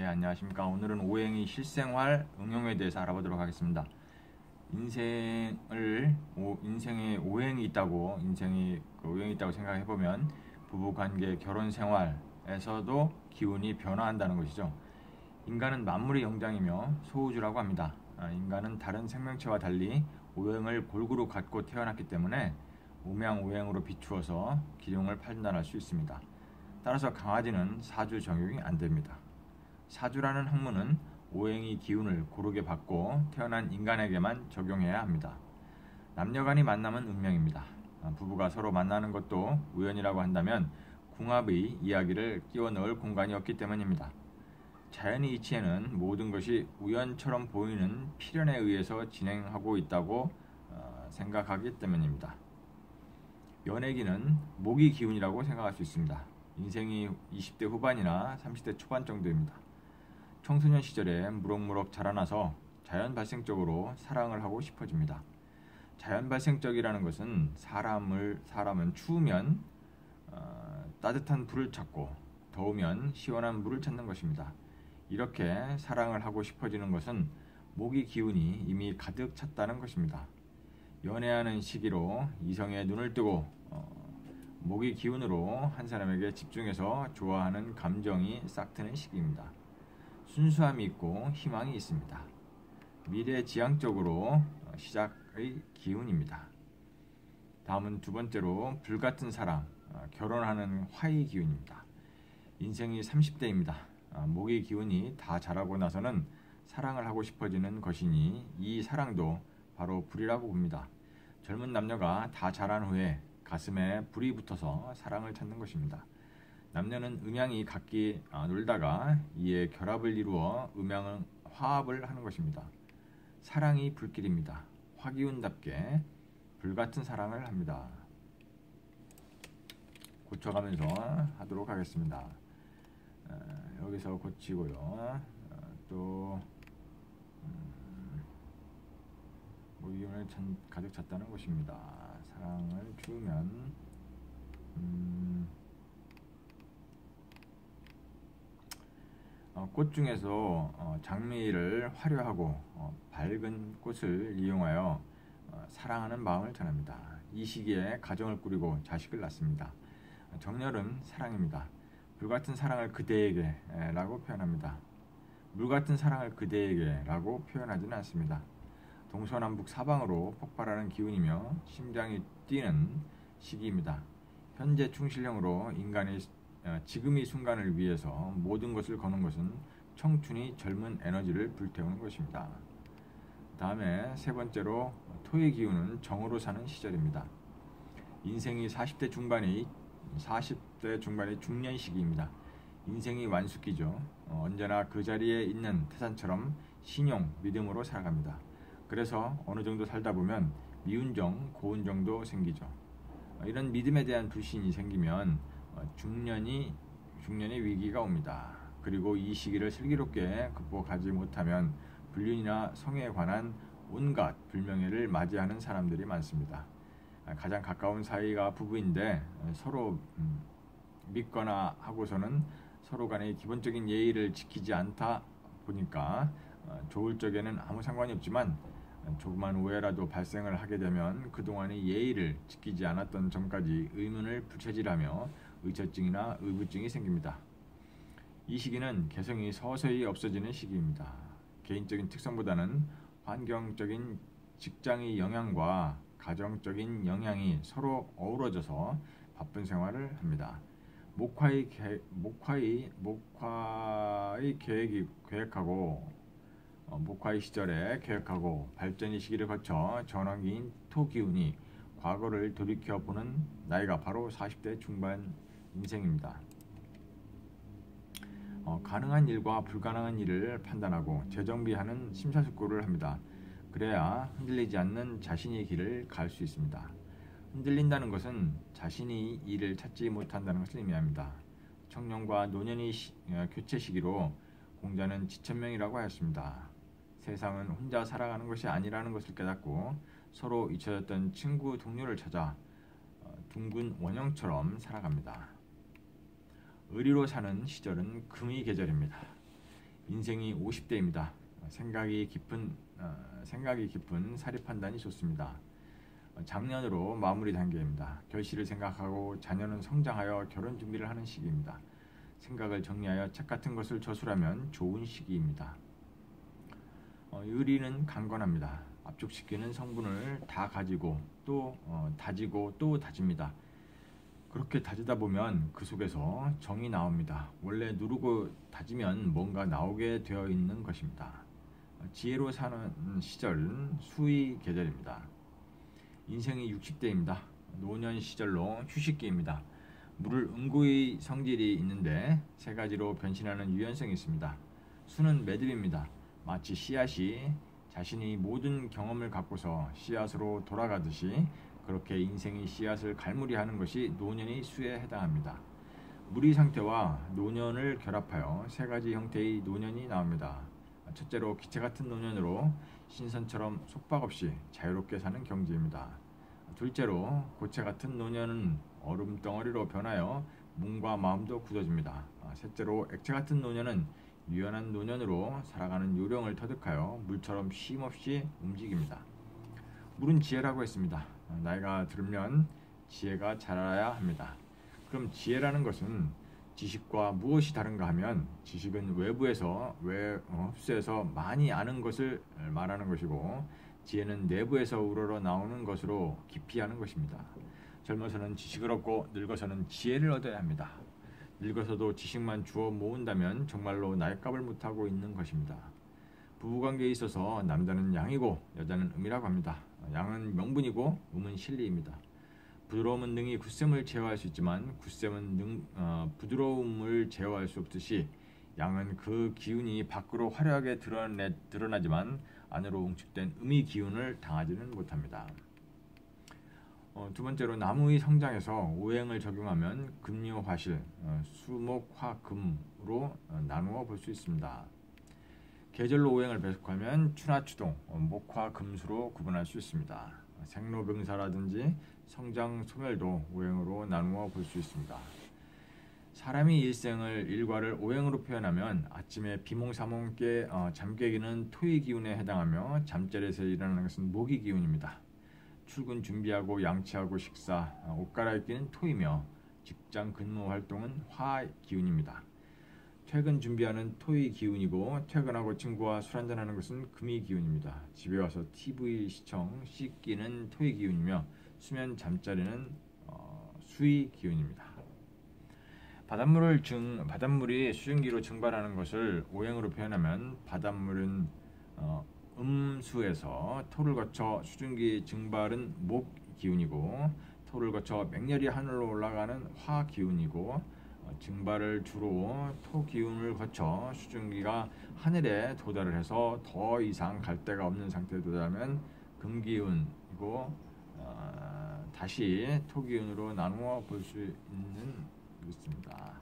안녕하십니까. 오늘은 오행의 실생활 응용에 대해서 알아보도록 하겠습니다. 인생에 오행이 있다고 생각해보면 부부관계, 결혼생활에서도 기운이 변화한다는 것이죠. 인간은 만물의 영장이며 소우주라고 합니다. 인간은 다른 생명체와 달리 오행을 골고루 갖고 태어났기 때문에 음양오행으로 비추어서 기운을 판단할 수 있습니다. 따라서 강아지는 사주 적용이 안 됩니다. 사주라는 학문은 오행의 기운을 고르게 받고 태어난 인간에게만 적용해야 합니다. 남녀간이 만나면 운명입니다. 부부가 서로 만나는 것도 우연이라고 한다면 궁합의 이야기를 끼워 넣을 공간이 없기 때문입니다. 자연의 이치에는 모든 것이 우연처럼 보이는 필연에 의해서 진행하고 있다고 생각하기 때문입니다. 연애기는 목의 기운이라고 생각할 수 있습니다. 인생이 20대 후반이나 30대 초반 정도입니다. 청소년 시절에 무럭무럭 자라나서 자연 발생적으로 사랑을 하고 싶어집니다. 자연 발생적이라는 것은 사람은 추우면 따뜻한 불을 찾고 더우면 시원한 물을 찾는 것입니다. 이렇게 사랑을 하고 싶어지는 것은 목의 기운이 이미 가득 찼다는 것입니다. 연애하는 시기로 이성의 눈을 뜨고 목의 기운으로 한 사람에게 집중해서 좋아하는 감정이 싹트는 시기입니다. 순수함이 있고 희망이 있습니다. 미래지향적으로 시작의 기운입니다. 다음은 두 번째로 불같은 사랑, 결혼하는 화의 기운입니다. 인생이 30대입니다. 목의 기운이 다 자라고 나서는 사랑을 하고 싶어지는 것이니 이 사랑도 바로 불이라고 봅니다. 젊은 남녀가 다 자란 후에 가슴에 불이 붙어서 사랑을 찾는 것입니다. 남녀는 음양이 각기 놀다가 이에 결합을 이루어 음양은 화합을 하는 것입니다. 사랑이 불길입니다. 화기운답게 불같은 사랑을 합니다. 고쳐가면서 하도록 하겠습니다. 여기서 고치고요. 또 기운을 가득 찼다는 것입니다. 사랑을 주면 꽃 중에서 장미를 화려하고 밝은 꽃을 이용하여 사랑하는 마음을 전합니다. 이 시기에 가정을 꾸리고 자식을 낳습니다. 정열은 사랑입니다. 불같은 사랑을 그대에게 라고 표현합니다. 물같은 사랑을 그대에게 라고 표현하지는 않습니다. 동서남북 사방으로 폭발하는 기운이며 심장이 뛰는 시기입니다. 현재 충실형으로 인간의 지금의 순간을 위해서 모든 것을 거는 것은 청춘이 젊은 에너지를 불태우는 것입니다. 다음에 세 번째로 토의 기운은 정으로 사는 시절입니다. 인생이 40대 중반이 중년 시기입니다. 인생이 완숙기죠. 언제나 그 자리에 있는 태산처럼 신용, 믿음으로 살아갑니다. 그래서 어느 정도 살다 보면 미운정, 고운정도 생기죠. 이런 믿음에 대한 불신이 생기면 중년의 위기가 옵니다. 그리고 이 시기를 슬기롭게 극복하지 못하면 불륜이나 성에 관한 온갖 불명예를 맞이하는 사람들이 많습니다. 가장 가까운 사이가 부부인데 서로 믿거나 하고서는 서로 간의 기본적인 예의를 지키지 않다 보니까 좋을 적에는 아무 상관이 없지만 조그만 오해라도 발생을 하게 되면 그동안의 예의를 지키지 않았던 점까지 의문을 불체질하며 의처증이나 의부증이 생깁니다. 이 시기는 개성이 서서히 없어지는 시기입니다. 개인적인 특성보다는 환경적인 직장의 영향과 가정적인 영향이 서로 어우러져서 바쁜 생활을 합니다. 목화의 시절에 계획하고 발전의 시기를 거쳐 전환기인 토기운이 과거를 돌이켜보는 나이가 바로 40대 중반 인생입니다. 가능한 일과 불가능한 일을 판단하고 재정비하는 심사숙고를 합니다. 그래야 흔들리지 않는 자신의 길을 갈 수 있습니다. 흔들린다는 것은 자신이 일을 찾지 못한다는 것을 의미합니다. 청년과 노년의 교체 시기로 공자는 지천명이라고 하였습니다. 세상은 혼자 살아가는 것이 아니라는 것을 깨닫고 서로 잊혀졌던 친구 동료를 찾아 둥근 원형처럼 살아갑니다. 의리로 사는 시절은 금의 계절입니다. 인생이 50대입니다. 생각이 깊은 사리 판단이 좋습니다. 작년으로 마무리 단계입니다. 결실을 생각하고 자녀는 성장하여 결혼 준비를 하는 시기입니다. 생각을 정리하여 책 같은 것을 저술하면 좋은 시기입니다. 의리는 강건합니다. 압축시키는 성분을 다 가지고 또 다지고 또 다집니다. 그렇게 다지다 보면 그 속에서 정이 나옵니다. 원래 누르고 다지면 뭔가 나오게 되어 있는 것입니다. 지혜로 사는 시절은 수의 계절입니다. 인생이 60대입니다. 노년 시절로 휴식기입니다. 물을 응고의 성질이 있는데 세 가지로 변신하는 유연성이 있습니다. 수는 매듭입니다. 마치 씨앗이 자신이 모든 경험을 갖고서 씨앗으로 돌아가듯이 그렇게 인생이 씨앗을 갈무리하는 것이 노년의 수에 해당합니다. 무리 상태와 노년을 결합하여 세 가지 형태의 노년이 나옵니다. 첫째로 기체 같은 노년으로 신선처럼 속박없이 자유롭게 사는 경지입니다. 둘째로 고체 같은 노년은 얼음덩어리로 변하여 몸과 마음도 굳어집니다. 셋째로 액체 같은 노년은 유연한 노년으로 살아가는 요령을 터득하여 물처럼 쉼없이 움직입니다. 물은 지혜라고 했습니다. 나이가 들면 지혜가 자라야 합니다. 그럼 지혜라는 것은 지식과 무엇이 다른가 하면 지식은 외부에서 흡수해서 많이 아는 것을 말하는 것이고 지혜는 내부에서 우러러 나오는 것으로 깊이 아는 것입니다. 젊어서는 지식을 얻고 늙어서는 지혜를 얻어야 합니다. 늙어서도 지식만 주워 모은다면 정말로 날값을 못하고 있는 것입니다. 부부관계에 있어서 남자는 양이고 여자는 음이라고 합니다. 양은 명분이고 음은 실리입니다. 부드러움은 능히 굳셈을 제어할 수 있지만 굳셈은 부드러움을 제어할 수 없듯이 양은 그 기운이 밖으로 화려하게 드러나지만 안으로 응축된 음의 기운을 당하지는 못합니다. 두 번째로 나무의 성장에서 오행을 적용하면 금요화실, 수목화금으로 나누어 볼 수 있습니다. 계절로 오행을 배속하면 추나추동, 목화금수로 구분할 수 있습니다. 생로병사라든지 성장 소멸도 오행으로 나누어 볼 수 있습니다. 사람이 일과를 오행으로 표현하면 아침에 비몽사몽 잠깨기는 토의 기운에 해당하며 잠자리에서 일어나는 것은 목의 기운입니다. 출근 준비하고 양치하고 식사, 옷 갈아입기는 토이며 직장 근무 활동은 화 기운입니다. 퇴근 준비하는 토의 기운이고 퇴근하고 친구와 술 한잔하는 것은 금의 기운입니다. 집에 와서 TV 시청, 씻기는 토의 기운이며 수면 잠자리는 수의 기운입니다. 바닷물이 수증기로 증발하는 것을 오행으로 표현하면 바닷물은 음수에서 토를 거쳐 수증기 증발은 목 기운이고 토를 거쳐 맹렬히 하늘로 올라가는 화 기운이고 증발을 주로 토 기운을 거쳐 수증기가 하늘에 도달을 해서 더 이상 갈 데가 없는 상태에 도달하면 금 기운이고 다시 토 기운으로 나누어 볼 수 있습니다.